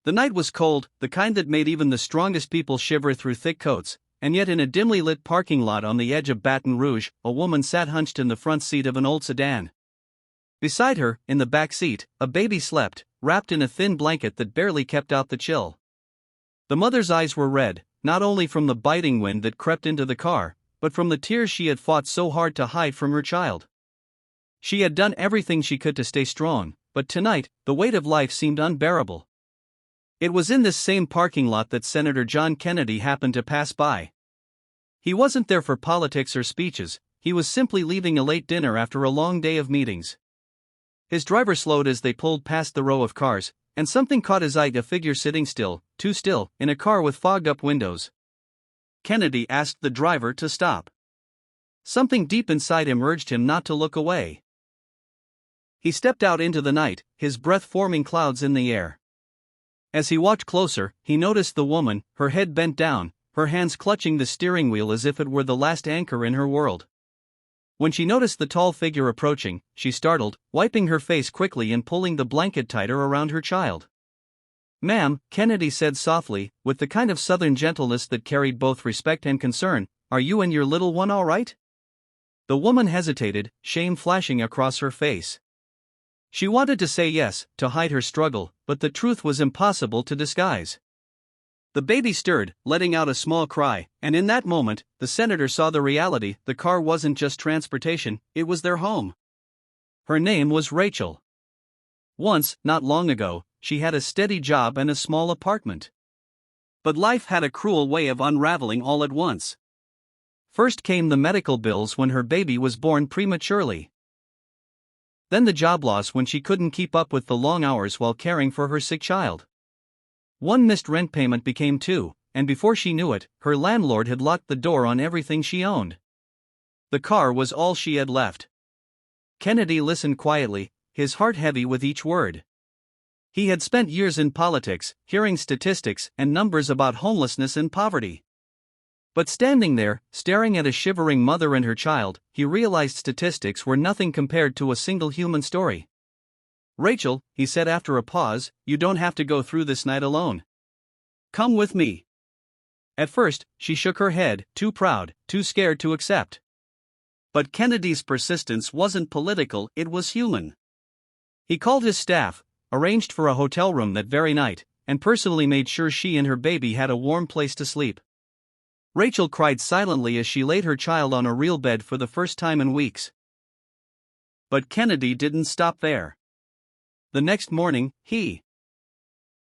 The night was cold, the kind that made even the strongest people shiver through thick coats, and yet in a dimly lit parking lot on the edge of Baton Rouge, a woman sat hunched in the front seat of an old sedan. Beside her, in the back seat, a baby slept, wrapped in a thin blanket that barely kept out the chill. The mother's eyes were red, not only from the biting wind that crept into the car, but from the tears she had fought so hard to hide from her child. She had done everything she could to stay strong, but tonight, the weight of life seemed unbearable. It was in this same parking lot that Senator John Kennedy happened to pass by. He wasn't there for politics or speeches, he was simply leaving a late dinner after a long day of meetings. His driver slowed as they pulled past the row of cars, and something caught his eye: a figure sitting still, too still, in a car with fogged-up windows. Kennedy asked the driver to stop. Something deep inside him urged him not to look away. He stepped out into the night, his breath forming clouds in the air. As he walked closer, he noticed the woman, her head bent down, her hands clutching the steering wheel as if it were the last anchor in her world. When she noticed the tall figure approaching, she startled, wiping her face quickly and pulling the blanket tighter around her child. "Ma'am," Kennedy said softly, with the kind of southern gentleness that carried both respect and concern, "are you and your little one all right?" The woman hesitated, shame flashing across her face. She wanted to say yes, to hide her struggle, but the truth was impossible to disguise. The baby stirred, letting out a small cry, and in that moment, the senator saw the reality: the car wasn't just transportation, it was their home. Her name was Rachel. Once, not long ago, she had a steady job and a small apartment. But life had a cruel way of unraveling all at once. First came the medical bills when her baby was born prematurely. Then the job loss when she couldn't keep up with the long hours while caring for her sick child. One missed rent payment became two, and before she knew it, her landlord had locked the door on everything she owned. The car was all she had left. Kennedy listened quietly, his heart heavy with each word. He had spent years in politics, hearing statistics and numbers about homelessness and poverty. But standing there, staring at a shivering mother and her child, he realized statistics were nothing compared to a single human story. "Rachel," he said after a pause, "you don't have to go through this night alone. Come with me." At first, she shook her head, too proud, too scared to accept. But Kennedy's persistence wasn't political, it was human. He called his staff, arranged for a hotel room that very night, and personally made sure she and her baby had a warm place to sleep. Rachel cried silently as she laid her child on a real bed for the first time in weeks. But Kennedy didn't stop there. The next morning, he